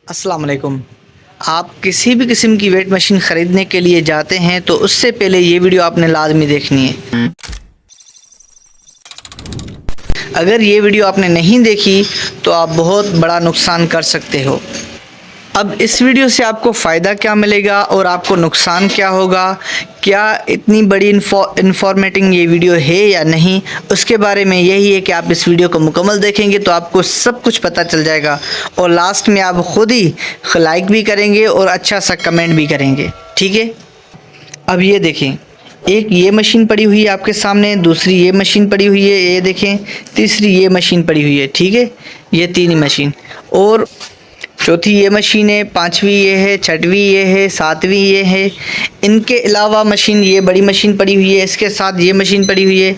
अस्सलाम वालेकुम। आप किसी भी किस्म की वेट मशीन ख़रीदने के लिए जाते हैं तो उससे पहले ये वीडियो आपने लाजमी देखनी है। अगर ये वीडियो आपने नहीं देखी तो आप बहुत बड़ा नुकसान कर सकते हो। अब इस वीडियो से आपको फ़ायदा क्या मिलेगा और आपको नुकसान क्या होगा, क्या इतनी बड़ी इन्फॉर्मेटिव ये वीडियो है या नहीं, उसके बारे में यही है कि आप इस वीडियो को मुकम्मल देखेंगे तो आपको सब कुछ पता चल जाएगा और लास्ट में आप ख़ुद ही लाइक भी करेंगे और अच्छा सा कमेंट भी करेंगे। ठीक है, अब ये देखें, एक ये मशीन पड़ी हुई है आपके सामने, दूसरी ये मशीन पड़ी हुई है, ये देखें, तीसरी ये मशीन पड़ी हुई है। ठीक है, ये तीन ही मशीन, और चौथी ये मशीन है, पांचवी ये है, छठवीं ये है, सातवीं ये है। इनके अलावा मशीन, ये बड़ी मशीन पड़ी हुई है, इसके साथ ये मशीन पड़ी हुई है।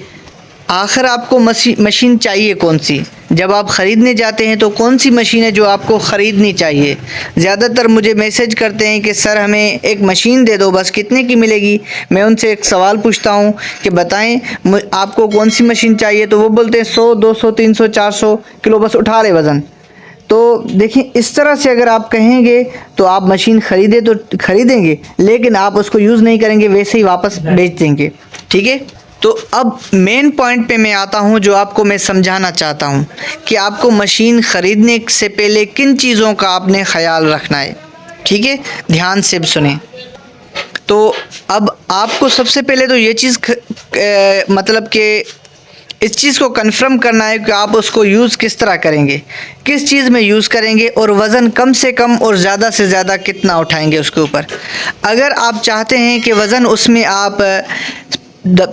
आखिर आपको मशीन चाहिए कौन सी? जब आप ख़रीदने जाते हैं तो कौन सी मशीन है जो आपको ख़रीदनी चाहिए? ज़्यादातर मुझे मैसेज करते हैं कि सर हमें एक मशीन दे दो, बस कितने की मिलेगी? मैं उनसे एक सवाल पूछता हूं कि बताएं आपको कौन सी मशीन चाहिए, तो वो बोलते हैं 100, 200, 300, 400 किलो बस उठा ले वज़न। तो देखिए, इस तरह से अगर आप कहेंगे तो आप मशीन ख़रीदे तो ख़रीदेंगे, लेकिन आप उसको यूज़ नहीं करेंगे, वैसे ही वापस बेच देंगे। ठीक है, तो अब मेन पॉइंट पे मैं आता हूँ जो आपको मैं समझाना चाहता हूँ कि आपको मशीन ख़रीदने से पहले किन चीज़ों का आपने ख़याल रखना है। ठीक है, ध्यान से सुने। तो अब आपको सबसे पहले तो ये चीज़ मतलब कि इस चीज़ को कंफर्म करना है कि आप उसको यूज़ किस तरह करेंगे, किस चीज़ में यूज़ करेंगे, और वज़न कम से कम और ज़्यादा से ज़्यादा कितना उठाएंगे उसके ऊपर। अगर आप चाहते हैं कि वज़न उसमें आप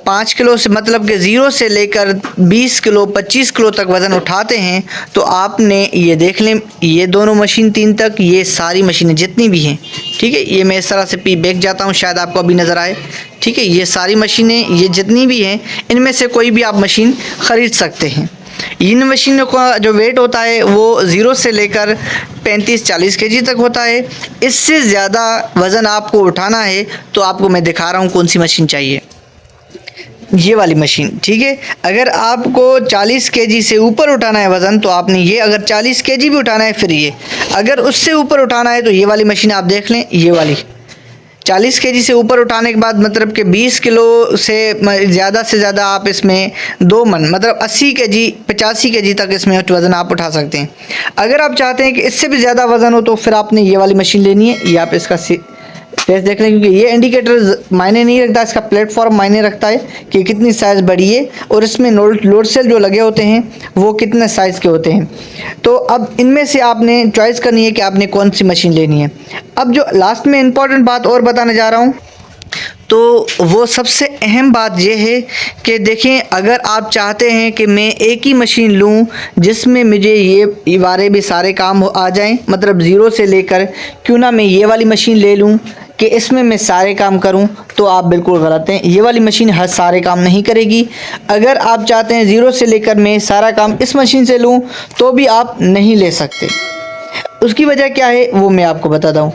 5 किलो से, मतलब कि 0 से लेकर 20 किलो 25 किलो तक वज़न उठाते हैं, तो आपने ये देख लें, ये दोनों मशीन 3 तक, ये सारी मशीनें जितनी भी हैं, ठीक है, ये मैं इस तरह से बैक जाता हूँ, शायद आपको अभी नज़र आए। ठीक है, ये सारी मशीनें, ये जितनी भी हैं, इनमें से कोई भी आप मशीन ख़रीद सकते हैं। इन मशीनों का जो वेट होता है वो 0 से लेकर 35-40 केजी तक होता है। इससे ज़्यादा वज़न आपको उठाना है तो आपको मैं दिखा रहा हूँ कौन सी मशीन चाहिए, ये वाली मशीन। ठीक है, अगर आपको 40 केजी से ऊपर उठाना है वज़न तो आपने ये, अगर 40 केजी भी उठाना है फिर ये, अगर उससे ऊपर उठाना है तो ये वाली मशीन आप देख लें, ये वाली 40 केजी से ऊपर उठाने के बाद, मतलब कि 20 किलो से ज़्यादा से ज़्यादा आप इसमें 2 मन, मतलब 80 केजी 85 केजी तक इसमें वज़न आप उठा सकते हैं। अगर आप चाहते हैं कि इससे भी ज़्यादा वज़न हो तो फिर आपने ये वाली मशीन लेनी है। ये आप इसका फेस देख लें, क्योंकि ये इंडिकेटर मायने नहीं रखता, इसका प्लेटफॉर्म मायने रखता है कि कितनी साइज़ बड़ी है और इसमें लोड सेल जो लगे होते हैं वो कितने साइज़ के होते हैं। तो अब इनमें से आपने चॉइस करनी है कि आपने कौन सी मशीन लेनी है। अब जो लास्ट में इम्पॉर्टेंट बात और बताने जा रहा हूँ, तो वो सबसे अहम बात यह है कि देखें, अगर आप चाहते हैं कि मैं एक ही मशीन लूं जिसमें मुझे ये बारे भी सारे काम आ जाएं, मतलब 0 से लेकर, क्यों ना मैं ये वाली मशीन ले लूं कि इसमें मैं सारे काम करूं, तो आप बिल्कुल गलत हैं। ये वाली मशीन हर सारे काम नहीं करेगी। अगर आप चाहते हैं 0 से लेकर मैं सारा काम इस मशीन से लूं तो भी आप नहीं ले सकते। उसकी वजह क्या है वो मैं आपको बताता हूँ।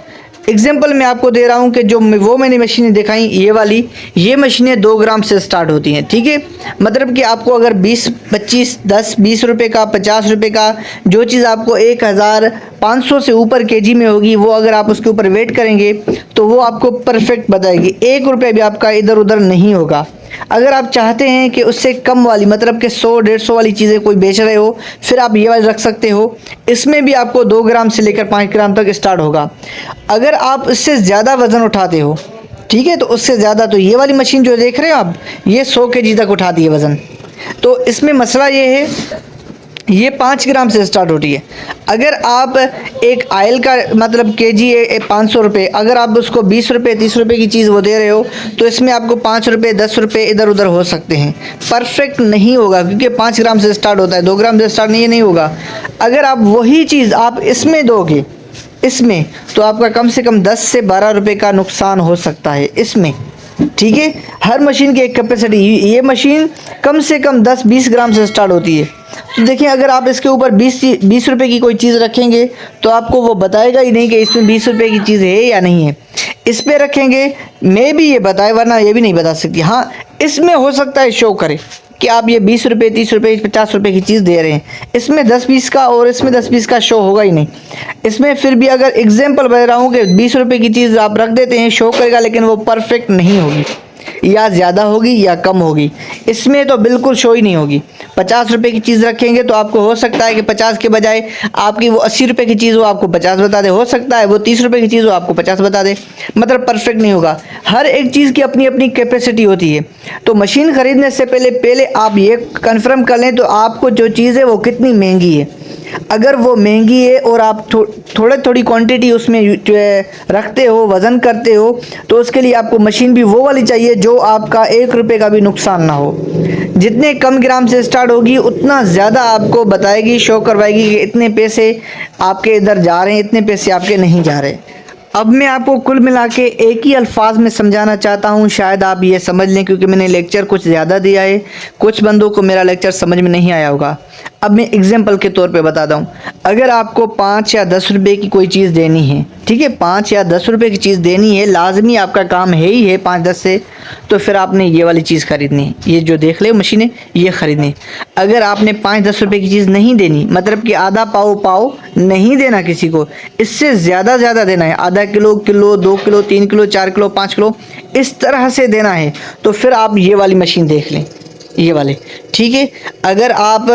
एग्जाम्पल मैं आपको दे रहा हूँ कि जो वो मैंने मशीनें दिखाई, ये मशीनें 2 ग्राम से स्टार्ट होती हैं। ठीक है, मतलब कि आपको अगर 20, 25, 10, 20 रुपये का, 50 रुपये का जो चीज़ आपको 1500 से ऊपर केजी में होगी, वो अगर आप उसके ऊपर वेट करेंगे तो वो आपको परफेक्ट बताएगी, 1 रुपये भी आपका इधर उधर नहीं होगा। अगर आप चाहते हैं कि उससे कम वाली, मतलब कि 100-150 वाली चीज़ें कोई बेच रहे हो, फिर आप ये वाली रख सकते हो। इसमें भी आपको 2 ग्राम से लेकर 5 ग्राम तक स्टार्ट होगा। अगर आप इससे ज़्यादा वज़न उठाते हो, ठीक है, तो उससे ज़्यादा, तो ये वाली मशीन जो देख रहे हो आप, ये 100 केजी तक उठाती है वज़न। तो इसमें मसला ये है, ये 5 ग्राम से स्टार्ट होती है। अगर आप एक आयल का, मतलब केजी है 500 रुपये, अगर आप उसको 20 रुपये 30 रुपये की चीज़ वो दे रहे हो, तो इसमें आपको 5 रुपये 10 रुपये इधर उधर हो सकते हैं, परफेक्ट नहीं होगा, क्योंकि 5 ग्राम से स्टार्ट होता है, 2 ग्राम से स्टार्ट नहीं होगा। अगर आप वही चीज़ आप इसमें दोगे, इसमें, तो आपका कम से कम 10 से 12 रुपये का नुकसान हो सकता है इसमें। ठीक है, हर मशीन की एक कैपेसिटी, ये मशीन कम से कम 10-20 ग्राम से स्टार्ट होती है। तो देखिए, अगर आप इसके ऊपर 20 रुपये की कोई चीज़ रखेंगे तो आपको वो बताएगा ही नहीं कि इसमें 20 रुपये की चीज़ है या नहीं है। इस पे रखेंगे, मैं भी ये बताए, वरना ये भी नहीं बता सकती। हाँ, इसमें हो सकता है शो करे, कि आप ये 20 रुपये, 30 रुपये, 50 रुपये की चीज़ दे रहे हैं, इसमें 10 पीस का और इसमें 10 पीस का शो होगा ही नहीं। इसमें फिर भी अगर एग्जाम्पल बता रहा हूँ कि 20 रुपये की चीज़ आप रख देते हैं, शो करेगा, लेकिन वो परफेक्ट नहीं होगी, या ज़्यादा होगी या कम होगी। इसमें तो बिल्कुल शो ही नहीं होगी। 50 रुपये की चीज़ रखेंगे तो आपको हो सकता है कि 50 के बजाय आपकी वो 80 रुपये की चीज़ वो आपको 50 बता दे, हो सकता है वो 30 रुपये की चीज़ वो आपको 50 बता दे, मतलब परफेक्ट नहीं होगा। हर एक चीज़ की अपनी अपनी कैपेसिटी होती है। तो मशीन ख़रीदने से पहले आप ये कन्फर्म कर लें तो आपको जो चीज़ है वो कितनी महंगी है। अगर वो महंगी है और आप थोड़ी क्वांटिटी उसमें रखते हो, वज़न करते हो, तो उसके लिए आपको मशीन भी वो वाली चाहिए जो आपका 1 रुपये का भी नुकसान ना हो। जितने कम ग्राम से स्टार्ट होगी उतना ज़्यादा आपको बताएगी, शो करवाएगी कि इतने पैसे आपके इधर जा रहे हैं, इतने पैसे आपके नहीं जा रहे। अब मैं आपको कुल मिला के एक ही अल्फाज में समझाना चाहता हूँ, शायद आप ये समझ लें, क्योंकि मैंने लेक्चर कुछ ज़्यादा दिया है, कुछ बंदों को मेरा लेक्चर समझ में नहीं आया होगा। अब मैं एग्जांपल के तौर पे बताता हूँ। अगर आपको 5 या 10 रुपये की कोई चीज़ देनी है, ठीक है, 5 या 10 रुपये की चीज़ देनी है, लाजमी आपका काम है ही है 5-10 से, तो फिर आपने ये वाली चीज़ ख़रीदनी है, ये जो देख ले मशीनें, ये ख़रीदनी। अगर आपने 5-10 रुपये की चीज़ नहीं देनी, मतलब कि आधा पाव नहीं देना किसी को, इससे ज़्यादा देना है, आधा kilo, 2 kilo, 3 kilo, 4 kilo, 5 kilo, इस तरह से देना है, तो फिर आप ये वाली मशीन देख लें, ये वाले, ठीक है। अगर आप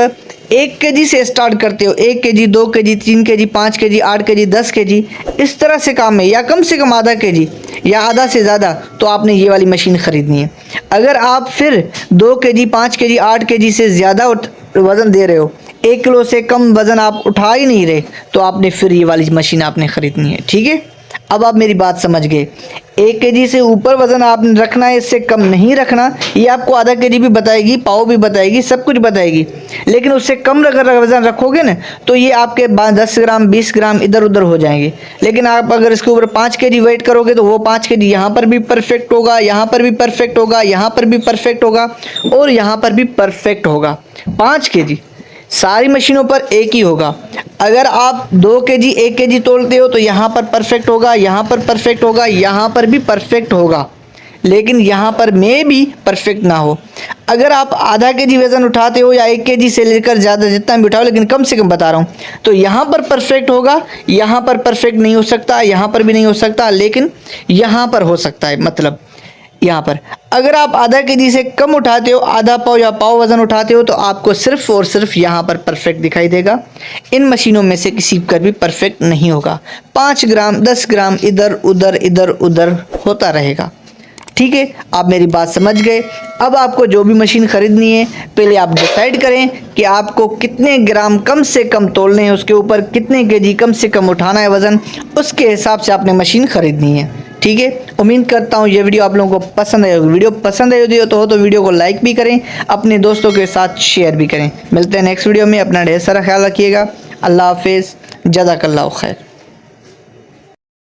1 केजी से स्टार्ट करते हो, 1 KG, 2 KG, 3 KG, 5 KG, 8 KG, 10 KG, इस तरह से काम है, या कम से कम आधा केजी या आधा से ज़्यादा, तो आपने ये वाली मशीन ख़रीदनी है। अगर आप फिर 2 केजी, 5 केजी, 8 केजी से ज़्यादा वज़न दे रहे हो, 1 किलो से कम वज़न आप उठा ही नहीं रहे, तो आपने फिर ये वाली मशीन आपने ख़रीदनी है, ठीक है। अब आप मेरी बात समझ गए। 1 केजी से ऊपर वज़न आपने रखना है, इससे कम नहीं रखना। ये आपको आधा केजी भी बताएगी, पाव भी बताएगी, सब कुछ बताएगी, लेकिन उससे कम अगर वज़न रखोगे ना, तो ये आपके 10 ग्राम, 20 ग्राम इधर उधर हो जाएंगे। लेकिन आप अगर इसके ऊपर 5 केजी वेट करोगे, तो वो 5 केजी यहाँ पर भी परफेक्ट होगा, यहाँ पर भी परफेक्ट होगा, यहाँ पर भी परफेक्ट होगा, और यहाँ पर भी परफेक्ट होगा। 5 केजी सारी मशीनों पर एक ही होगा। अगर आप 2 केजी, 1 केजी तोलते हो, तो यहाँ पर परफेक्ट होगा, यहाँ पर परफेक्ट होगा, यहाँ पर भी परफेक्ट होगा, लेकिन यहाँ पर में भी परफेक्ट ना हो। अगर आप आधा केजी वज़न उठाते हो या 1 केजी से लेकर ज़्यादा जितना भी उठाओ, लेकिन कम से कम बता रहा हूँ, तो यहाँ पर परफेक्ट होगा, यहाँ पर परफेक्ट नहीं हो सकता, यहाँ पर भी नहीं हो सकता, लेकिन यहाँ पर हो सकता है। मतलब यहाँ पर अगर आप आधा केजी से कम उठाते हो, आधा पाव या पाव वज़न उठाते हो, तो आपको सिर्फ और सिर्फ यहाँ पर परफेक्ट दिखाई देगा। इन मशीनों में से किसी पर भी परफेक्ट नहीं होगा। 5 ग्राम, 10 ग्राम इधर उधर होता रहेगा, ठीक है। आप मेरी बात समझ गए। अब आपको जो भी मशीन ख़रीदनी है, पहले आप डिसाइड करें कि आपको कितने ग्राम कम से कम तोलने हैं, उसके ऊपर कितने केजी कम से कम उठाना है वज़न, उसके हिसाब से आपने मशीन ख़रीदनी है, ठीक है। उम्मीद करता हूँ ये वीडियो आप लोगों को पसंद आई होगी। वीडियो पसंद आई हो तो वीडियो को लाइक भी करें, अपने दोस्तों के साथ शेयर भी करें। मिलते हैं नेक्स्ट वीडियो में। अपना ढेर सारा ख्याल रखिएगा। अल्लाह हाफिज़, जज़ाकल्लाहु खैर।